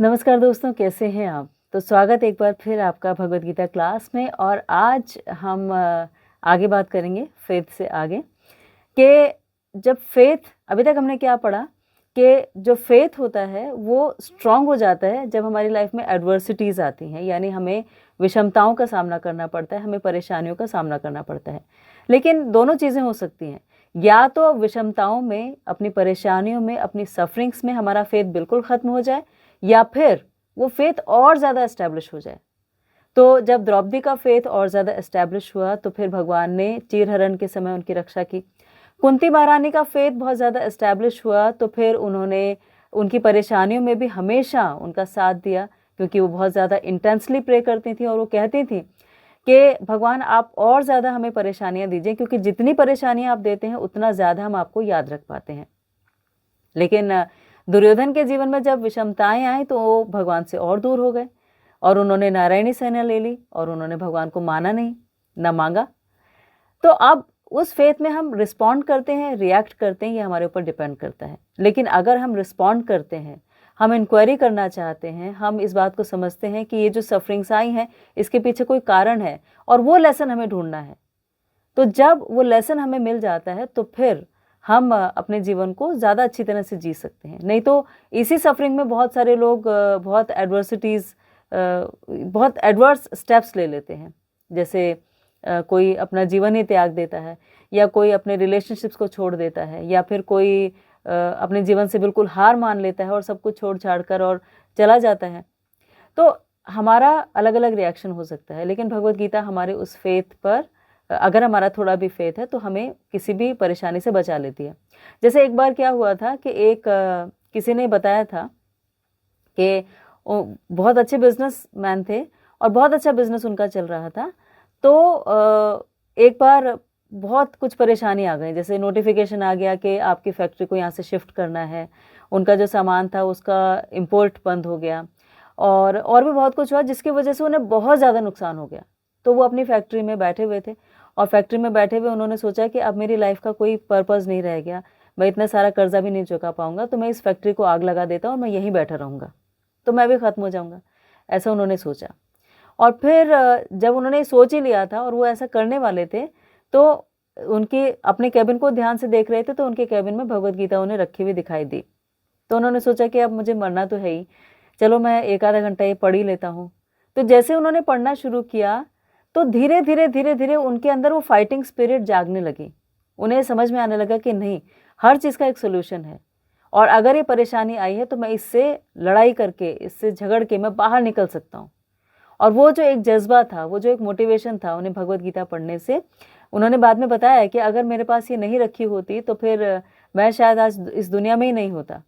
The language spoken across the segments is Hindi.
नमस्कार दोस्तों, कैसे हैं आप? तो स्वागत एक बार फिर आपका भगवद गीता क्लास में। और आज हम आगे बात करेंगे फेथ से आगे कि जब फेथ, अभी तक हमने क्या पढ़ा कि जो फेथ होता है वो स्ट्रांग हो जाता है जब हमारी लाइफ में एडवर्सिटीज़ आती हैं, यानी हमें विषमताओं का सामना करना पड़ता है, हमें परेशानियों का सामना करना पड़ता है। लेकिन दोनों चीज़ें हो सकती हैं, या तो विषमताओं में, अपनी परेशानियों में, अपनी सफरिंग्स में हमारा फेथ बिल्कुल ख़त्म हो जाए, या फिर वो फेथ और ज़्यादा एस्टैब्लिश हो जाए। तो जब द्रौपदी का फेथ और ज़्यादा एस्टैब्लिश हुआ तो फिर भगवान ने चीरहरण के समय उनकी रक्षा की। कुंती महारानी का फेथ बहुत ज़्यादा एस्टैब्लिश हुआ तो फिर उन्होंने उनकी परेशानियों में भी हमेशा उनका साथ दिया, क्योंकि वो बहुत ज़्यादा इंटेंसली प्रे करती थी और वो कहती थी कि भगवान आप और ज़्यादा हमें परेशानियाँ दीजिए, क्योंकि जितनी परेशानियाँ आप देते हैं उतना ज़्यादा हम आपको याद रख पाते हैं। लेकिन दुर्योधन के जीवन में जब विषमताएं आई तो वो भगवान से और दूर हो गए और उन्होंने नारायणी सेना ले ली और उन्होंने भगवान को माना नहीं, न मांगा। तो अब उस फेथ में हम रिस्पॉन्ड करते हैं, रिएक्ट करते हैं, ये हमारे ऊपर डिपेंड करता है। लेकिन अगर हम रिस्पॉन्ड करते हैं, हम इंक्वायरी करना चाहते हैं, हम इस बात को समझते हैं कि ये जो सफरिंग्स आई हैं इसके पीछे कोई कारण है और वो लेसन हमें ढूंढना है, तो जब वो लेसन हमें मिल जाता है तो फिर हम अपने जीवन को ज़्यादा अच्छी तरह से जी सकते हैं। नहीं तो इसी सफरिंग में बहुत सारे लोग बहुत एडवर्स स्टेप्स ले लेते हैं। जैसे कोई अपना जीवन ही त्याग देता है, या कोई अपने रिलेशनशिप्स को छोड़ देता है, या फिर कोई अपने जीवन से बिल्कुल हार मान लेता है और सब कुछ छोड़ छाड़ कर और चला जाता है। तो हमारा अलग अलग रिएक्शन हो सकता है, लेकिन भगवद गीता हमारे उस फेथ पर, अगर हमारा थोड़ा भी फेथ है तो हमें किसी भी परेशानी से बचा लेती है। जैसे एक बार क्या हुआ था कि किसी ने बताया था कि बहुत अच्छे बिजनेसमैन थे और बहुत अच्छा बिजनेस उनका चल रहा था। तो एक बार बहुत कुछ परेशानी आ गई, जैसे नोटिफिकेशन आ गया कि आपकी फैक्ट्री को यहाँ से शिफ्ट करना है, उनका जो सामान था उसका इम्पोर्ट बंद हो गया, और भी बहुत कुछ हुआ जिसकी वजह से उन्हें बहुत ज़्यादा नुकसान हो गया। तो वो अपनी फैक्ट्री में बैठे हुए थे और फैक्ट्री में बैठे हुए उन्होंने सोचा कि अब मेरी लाइफ का कोई पर्पज़ नहीं रह गया, मैं इतना सारा कर्जा भी नहीं चुका पाऊंगा, तो मैं इस फैक्ट्री को आग लगा देता हूँ और मैं यहीं बैठा रहूँगा, तो मैं भी ख़त्म हो जाऊँगा। ऐसा उन्होंने सोचा। और फिर जब उन्होंने सोच ही लिया था और वो ऐसा करने वाले थे, तो उनके अपने कैबिन को ध्यान से देख रहे थे तो उनके कैबिन में भगवद गीता उन्हें रखी हुई दिखाई दी। तो उन्होंने सोचा कि अब मुझे मरना तो है ही, चलो मैं एक आधा घंटा ये पढ़ ही लेता हूँ। तो जैसे उन्होंने पढ़ना शुरू किया तो धीरे धीरे धीरे धीरे उनके अंदर वो फाइटिंग स्पिरिट जागने लगी। उन्हें समझ में आने लगा कि नहीं, हर चीज़ का एक सोल्यूशन है, और अगर ये परेशानी आई है तो मैं इससे लड़ाई करके, इससे झगड़ के मैं बाहर निकल सकता हूँ। और वो जो एक जज्बा था, वो जो एक मोटिवेशन था उन्हें भगवद गीता पढ़ने से, उन्होंने बाद में बताया कि अगर मेरे पास ये नहीं रखी होती तो फिर मैं शायद आज इस दुनिया में ही नहीं होता।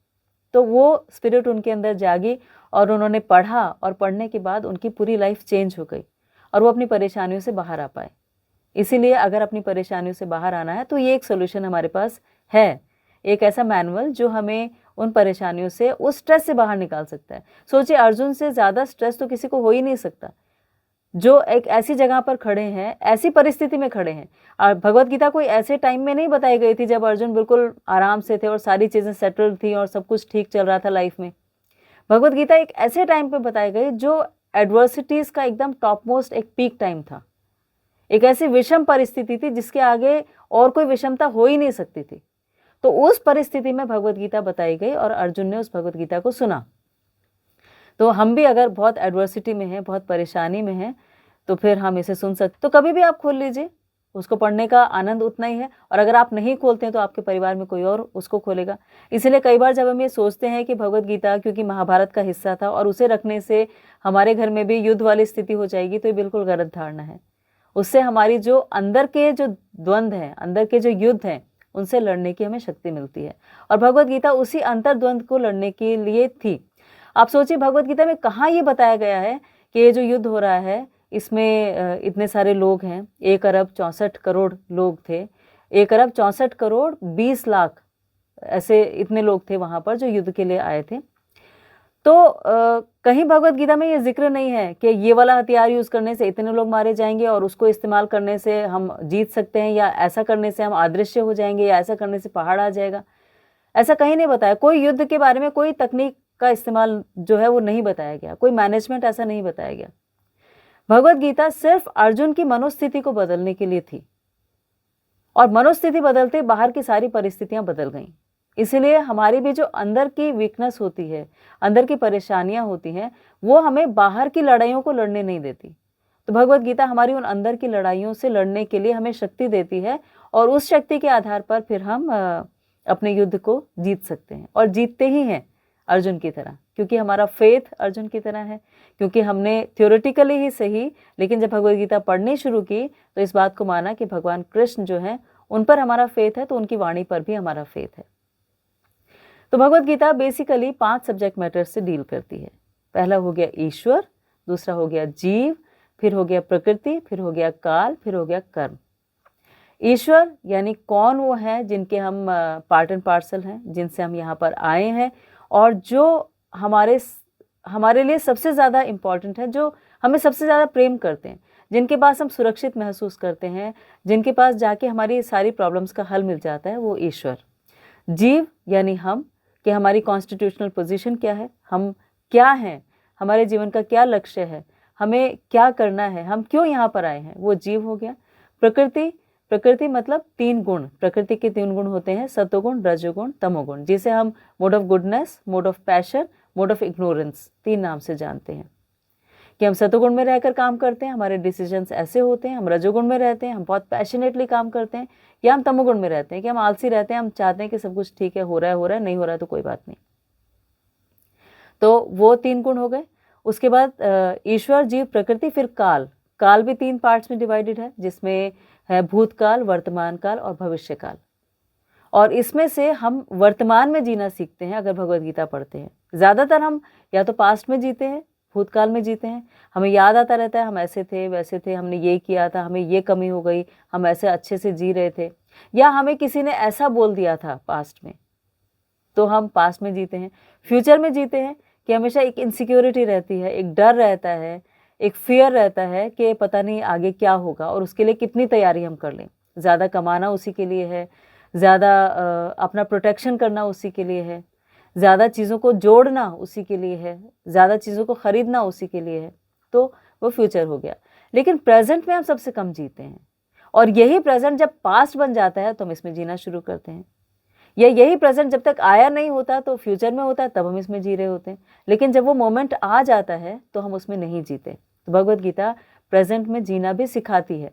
तो वो स्पिरिट उनके अंदर जागी और उन्होंने पढ़ा, और पढ़ने के बाद उनकी पूरी लाइफ चेंज हो गई और वो अपनी परेशानियों से बाहर आ पाए। इसीलिए अगर अपनी परेशानियों से बाहर आना है तो ये एक सोल्यूशन हमारे पास है, एक ऐसा मैनुअल जो हमें उन परेशानियों से, उस स्ट्रेस से बाहर निकाल सकता है। सोचिए, अर्जुन से ज़्यादा स्ट्रेस तो किसी को हो ही नहीं सकता, जो एक ऐसी जगह पर खड़े हैं, ऐसी परिस्थिति में खड़े हैं। और भगवत गीता कोई ऐसे टाइम में नहीं बताई गई थी जब अर्जुन बिल्कुल आराम से थे और सारी चीज़ें सेटल्ड थी और सब कुछ ठीक चल रहा था लाइफ में। भगवत गीता एक ऐसे टाइम पे बताई गई जो एडवर्सिटीज़ का एकदम टॉप मोस्ट एक पीक टाइम था, एक ऐसी विषम परिस्थिति थी जिसके आगे और कोई विषमता हो ही नहीं सकती थी। तो उस परिस्थिति में भगवत गीता बताई गई और अर्जुन ने उस भगवत गीता को सुना। तो हम भी अगर बहुत एडवर्सिटी में हैं, बहुत परेशानी में हैं, तो फिर हम इसे सुन सकते। तो कभी भी आप खोल लीजिए, उसको पढ़ने का आनंद उतना ही है, और अगर आप नहीं खोलते हैं तो आपके परिवार में कोई और उसको खोलेगा। इसलिए कई बार जब हम ये सोचते हैं कि भगवत गीता क्योंकि महाभारत का हिस्सा था और उसे रखने से हमारे घर में भी युद्ध वाली स्थिति हो जाएगी, तो ये बिल्कुल गलत धारणा है। उससे हमारी जो अंदर के जो द्वंद्व हैं, अंदर के जो युद्ध हैं, उनसे लड़ने की हमें शक्ति मिलती है, और भगवत गीता उसी अंतर्द्वंद को लड़ने के लिए थी। आप सोचिए, भगवत गीता में कहाँ ये बताया गया है कि ये जो युद्ध हो रहा है इसमें इतने सारे लोग हैं, 1 अरब 64 करोड़ लोग थे, 1 अरब 64 करोड़ 20 लाख, ऐसे इतने लोग थे वहाँ पर जो युद्ध के लिए आए थे। तो कहीं भगवत गीता में ये जिक्र नहीं है कि ये वाला हथियार यूज़ करने से इतने लोग मारे जाएंगे और उसको इस्तेमाल करने से हम जीत सकते हैं, या ऐसा करने से हम अदृश्य हो जाएंगे, या ऐसा करने से पहाड़ आ जाएगा। ऐसा कहीं नहीं बताया। कोई युद्ध के बारे में कोई तकनीक का इस्तेमाल जो है वो नहीं बताया गया, कोई मैनेजमेंट ऐसा नहीं बताया गया। भगवत गीता सिर्फ अर्जुन की मनोस्थिति को बदलने के लिए थी, और मनोस्थिति बदलते बाहर की सारी परिस्थितियां बदल गईं। इसीलिए हमारी भी जो अंदर की वीकनेस होती है, अंदर की परेशानियां होती हैं, वो हमें बाहर की लड़ाइयों को लड़ने नहीं देती। तो भगवत गीता हमारी उन अंदर की लड़ाइयों से लड़ने के लिए हमें शक्ति देती है, और उस शक्ति के आधार पर फिर हम अपने युद्ध को जीत सकते हैं, और जीतते ही हैं अर्जुन की तरह, क्योंकि हमारा फेथ अर्जुन की तरह है। क्योंकि हमने थ्योरेटिकली ही सही, लेकिन जब भगवत गीता पढ़नी शुरू की तो इस बात को माना कि भगवान कृष्ण जो है उन पर हमारा फेथ है, तो उनकी वाणी पर भी हमारा फेथ है। तो Bhagavad Gita basically 5 subject matter से डील करती है। पहला हो गया ईश्वर, दूसरा हो गया जीव, फिर हो गया प्रकृति, फिर हो गया काल, फिर हो गया कर्म। ईश्वर यानी कौन वो है जिनके हम पार्ट एंड पार्सल हैं, जिनसे हम यहाँ पर आए हैं, और जो हमारे लिए सबसे ज़्यादा इम्पॉर्टेंट है, जो हमें सबसे ज़्यादा प्रेम करते हैं, जिनके पास हम सुरक्षित महसूस करते हैं, जिनके पास जाके हमारी सारी प्रॉब्लम्स का हल मिल जाता है, वो ईश्वर। जीव यानी हम, कि हमारी कॉन्स्टिट्यूशनल पोजीशन क्या है, हम क्या हैं, हमारे जीवन का क्या लक्ष्य है, हमें क्या करना है, हम क्यों यहाँ पर आए हैं, वो जीव हो गया। प्रकृति मतलब 3 गुण। प्रकृति के 3 गुण होते हैं, सत्वगुण, रजोगुण, तमोगुण, जिसे हम mode of goodness, mode of passion, mode of ignorance 3 नाम से जानते हैं। कि हम सत्वगुण में रहकर काम करते हैं, हमारे डिसीजंस ऐसे होते हैं। हम रजोगुण में रहते हैं, हम बहुत पैशनेटली काम करते हैं। या हम तमोगुण में रहते हैं कि हम आलसी रहते हैं, हम चाहते हैं कि सब कुछ ठीक है, हो रहा है, नहीं हो रहा है तो कोई बात नहीं। तो वो 3 गुण हो गए। उसके बाद ईश्वर, जीव, प्रकृति, फिर काल। काल भी 3 पार्ट्स में डिवाइडेड है, जिसमें है भूतकाल, वर्तमान काल और भविष्य काल। और इसमें से हम वर्तमान में जीना सीखते हैं अगर भगवत गीता पढ़ते हैं। ज़्यादातर हम या तो पास्ट में जीते हैं, भूतकाल में जीते हैं, हमें याद आता रहता है हम ऐसे थे, वैसे थे, हमने ये किया था, हमें ये कमी हो गई, हम ऐसे अच्छे से जी रहे थे, या हमें किसी ने ऐसा बोल दिया था पास्ट में, तो हम पास्ट में जीते हैं। फ्यूचर में जीते हैं कि हमेशा एक इनसिक्योरिटी रहती है, एक डर रहता है, एक फियर रहता है कि पता नहीं आगे क्या होगा, और उसके लिए कितनी तैयारी हम कर लें। ज़्यादा कमाना उसी के लिए है, ज़्यादा अपना प्रोटेक्शन करना उसी के लिए है, ज़्यादा चीज़ों को जोड़ना उसी के लिए है, ज़्यादा चीज़ों को ख़रीदना उसी के लिए है। तो वो फ्यूचर हो गया। लेकिन प्रेजेंट में हम सबसे कम जीते हैं, और यही प्रेजेंट जब पास्ट बन जाता है तो हम इसमें जीना शुरू करते हैं। या यही प्रेजेंट जब तक आया नहीं होता तो फ्यूचर में होता है, तब हम इसमें जी रहे होते हैं। लेकिन जब वो मोमेंट आ जाता है तो हम उसमें नहीं जीते। तो भगवत गीता प्रेजेंट में जीना भी सिखाती है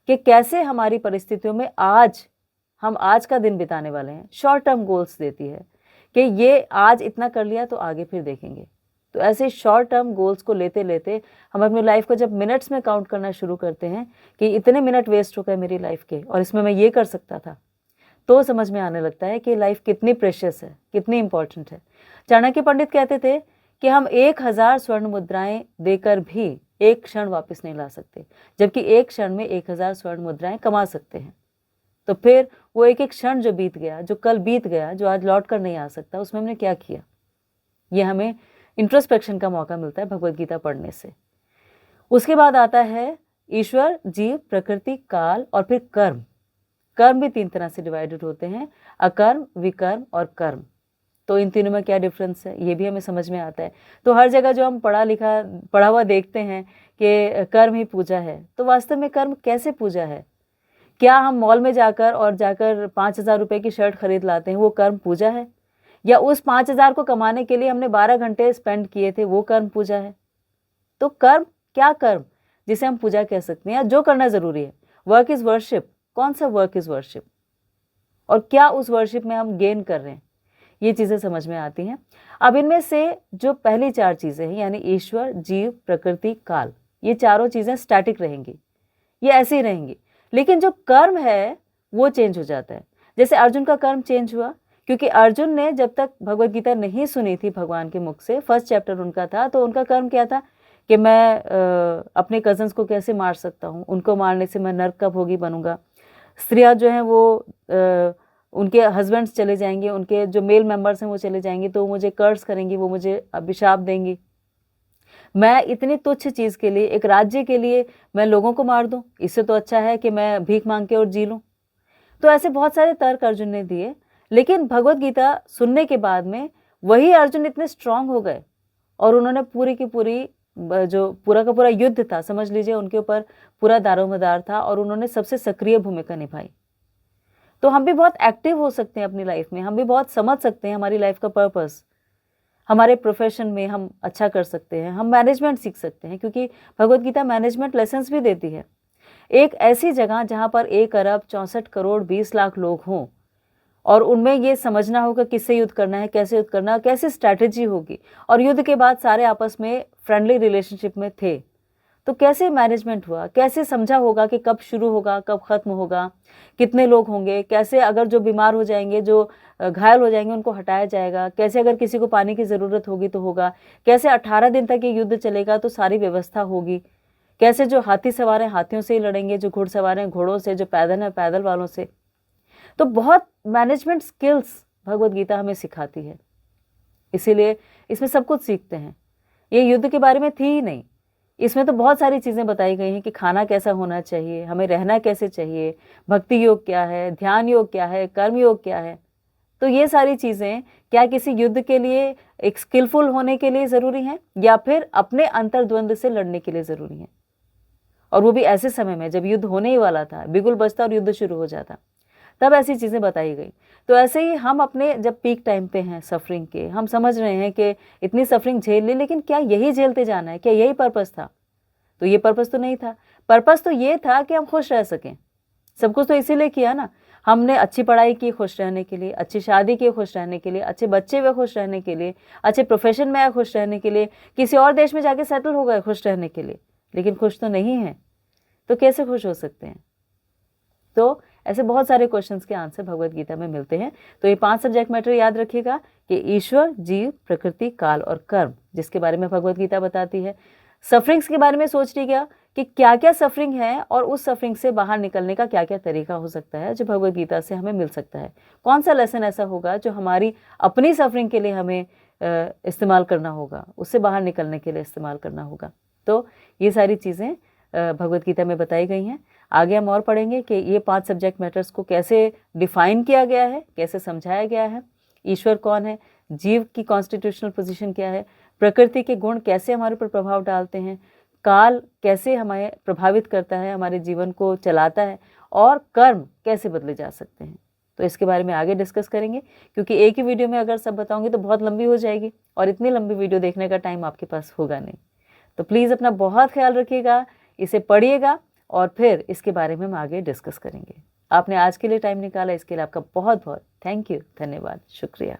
कि कैसे हमारी परिस्थितियों में हम आज का दिन बिताने वाले हैं। शॉर्ट टर्म गोल्स देती है कि ये आज इतना कर लिया तो आगे फिर देखेंगे। तो ऐसे शॉर्ट टर्म गोल्स को लेते लेते हम अपनी लाइफ को जब मिनट्स में काउंट करना शुरू करते हैं कि इतने मिनट वेस्ट हो गए मेरी लाइफ के, और इसमें मैं ये कर सकता था, तो समझ में आने लगता है कि लाइफ कितनी प्रेशियस है, कितनी इंपॉर्टेंट है। चाणक्य पंडित कहते थे कि हम 1000 स्वर्ण मुद्राएं देकर भी एक क्षण वापस नहीं ला सकते, जबकि एक क्षण में 1000 स्वर्ण मुद्राएं कमा सकते हैं। तो फिर वो एक एक क्षण जो बीत गया, जो कल बीत गया, जो आज लौट कर नहीं आ सकता, उसमें हमने क्या किया, ये हमें इंट्रोस्पेक्शन का मौका मिलता है भगवत गीता पढ़ने से। उसके बाद आता है ईश्वर, जीव, प्रकृति, काल और फिर कर्म। कर्म भी 3 तरह से डिवाइडेड होते हैं, अकर्म, विकर्म और कर्म। तो इन तीनों में क्या डिफरेंस है ये भी हमें समझ में आता है। तो हर जगह जो हम पढ़ा हुआ देखते हैं कि कर्म ही पूजा है, तो वास्तव में कर्म कैसे पूजा है? क्या हम मॉल में जाकर 5,000 रुपए की शर्ट खरीद लाते हैं, वो कर्म पूजा है? या उस 5,000 को कमाने के लिए हमने 12 घंटे स्पेंड किए थे, वो कर्म पूजा है? तो कर्म, क्या कर्म जिसे हम पूजा कह सकते हैं, या जो करना जरूरी है? Work is worship. कौन सा वर्क इज वर्शिप, और क्या उस वर्शिप में हम गेन कर रहे हैं, ये चीजें समझ में आती हैं। अब इनमें से जो पहली 4 चीजें हैं, यानी ईश्वर, जीव, प्रकृति, काल, ये चारों चीजें स्टैटिक रहेंगी, ये ऐसे ही रहेंगी। लेकिन जो कर्म है वो चेंज हो जाता है। जैसे अर्जुन का कर्म चेंज हुआ, क्योंकि अर्जुन ने जब तक भगवत गीता नहीं सुनी थी भगवान के मुख से, फर्स्ट चैप्टर उनका था, तो उनका कर्म क्या था कि मैं अपने कजन्स को कैसे मार सकता हूँ, उनको मारने से मैं नर्क का भोगी बनूंगा। स्त्रियां जो हैं वो उनके हस्बैंड्स चले जाएंगे, उनके जो मेल मेंबर्स हैं वो चले जाएंगे, तो वो मुझे कर्स करेंगी, वो मुझे अभिशाप देंगी। मैं इतनी तुच्छ चीज़ के लिए, एक राज्य के लिए मैं लोगों को मार दूं, इससे तो अच्छा है कि मैं भीख मांग के और जी लूं। तो ऐसे बहुत सारे तर्क अर्जुन ने दिए। लेकिन भगवत गीता सुनने के बाद में वही अर्जुन इतने स्ट्रांग हो गए और उन्होंने पूरी की पूरी जो पूरा का पूरा युद्ध था, समझ लीजिए उनके ऊपर पूरा दारोमदार था और उन्होंने सबसे सक्रिय भूमिका निभाई। तो हम भी बहुत एक्टिव हो सकते हैं अपनी लाइफ में, हम भी बहुत समझ सकते हैं हमारी लाइफ का पर्पस, हमारे प्रोफेशन में हम अच्छा कर सकते हैं, हम मैनेजमेंट सीख सकते हैं, क्योंकि भगवत गीता मैनेजमेंट लेसन्स भी देती है। एक ऐसी जगह जहां पर 1 अरब 64 करोड़ 20 लाख लोग हों और उनमें ये समझना होगा किससे युद्ध करना है, कैसे युद्ध करना है, कैसी स्ट्रैटेजी होगी, और युद्ध के बाद सारे आपस में फ्रेंडली रिलेशनशिप में थे, तो कैसे मैनेजमेंट हुआ, कैसे समझा होगा कि कब शुरू होगा, कब खत्म होगा, कितने लोग होंगे, कैसे अगर जो बीमार हो जाएंगे, जो घायल हो जाएंगे, उनको हटाया जाएगा, कैसे अगर किसी को पानी की ज़रूरत होगी तो होगा, कैसे 18 दिन तक ये युद्ध चलेगा तो सारी व्यवस्था होगी, कैसे जो हाथी सवार हैं हाथियों से ही लड़ेंगे, जो घुड़सवार हैं घोड़ों से, जो पैदल हैं पैदल वालों से। तो बहुत मैनेजमेंट स्किल्स भगवत गीता हमें सिखाती है, इसीलिए इसमें सब कुछ सीखते हैं। ये युद्ध के बारे में थी ही नहीं, इसमें तो बहुत सारी चीज़ें बताई गई हैं कि खाना कैसा होना चाहिए, हमें रहना कैसे चाहिए, भक्ति योग क्या है, ध्यान योग क्या है, कर्म योग क्या है। तो ये सारी चीज़ें क्या किसी युद्ध के लिए एक स्किलफुल होने के लिए ज़रूरी हैं या फिर अपने अंतर्द्वंद से लड़ने के लिए ज़रूरी हैं, और वो भी ऐसे समय में जब युद्ध होने ही वाला था, बिगुल बजता और युद्ध शुरू हो जाता, तब ऐसी चीज़ें बताई गई। तो ऐसे ही हम अपने जब पीक टाइम पे हैं सफरिंग के, हम समझ रहे हैं कि इतनी सफरिंग झेल ली, लेकिन क्या यही झेलते जाना है, क्या यही पर्पस था? तो ये पर्पस तो नहीं था। पर्पस तो ये था कि हम खुश रह सकें। सब कुछ तो इसीलिए किया ना, हमने अच्छी पढ़ाई की खुश रहने के लिए, अच्छी शादी की खुश रहने के लिए, अच्छे बच्चे हुए खुश रहने के लिए, अच्छे प्रोफेशन में आए खुश रहने के लिए, किसी और देश में जाके सेटल हो गए खुश रहने के लिए, लेकिन खुश तो नहीं है, तो कैसे खुश हो सकते हैं? तो ऐसे बहुत सारे क्वेश्चंस के आंसर भगवत गीता में मिलते हैं। तो ये 5 सब्जेक्ट मैटर याद रखिएगा कि ईश्वर, जीव, प्रकृति, काल और कर्म, जिसके बारे में भगवत गीता बताती है। सफरिंग्स के बारे में सोच लीजिएगा कि क्या क्या सफरिंग है और उस सफरिंग से बाहर निकलने का क्या क्या तरीका हो सकता है जो भगवत गीता से हमें मिल सकता है। कौन सा लेसन ऐसा होगा जो हमारी अपनी सफरिंग के लिए हमें इस्तेमाल करना होगा, उससे बाहर निकलने के लिए इस्तेमाल करना होगा। तो ये सारी चीज़ें भगवत गीता में बताई गई हैं। आगे हम और पढ़ेंगे कि ये 5 सब्जेक्ट मैटर्स को कैसे डिफाइन किया गया है, कैसे समझाया गया है, ईश्वर कौन है, जीव की कॉन्स्टिट्यूशनल पोजीशन क्या है, प्रकृति के गुण कैसे हमारे ऊपर प्रभाव डालते हैं, काल कैसे हमें प्रभावित करता है, हमारे जीवन को चलाता है, और कर्म कैसे बदले जा सकते हैं। तो इसके बारे में आगे डिस्कस करेंगे, क्योंकि एक ही वीडियो में अगर सब बताऊंगी तो बहुत लंबी हो जाएगी और इतनी लंबी वीडियो देखने का टाइम आपके पास होगा नहीं। तो प्लीज़ अपना बहुत ख्याल रखिएगा, इसे पढ़िएगा और फिर इसके बारे में हम आगे डिस्कस करेंगे। आपने आज के लिए टाइम निकाला, इसके लिए आपका बहुत बहुत थैंक यू, धन्यवाद, शुक्रिया।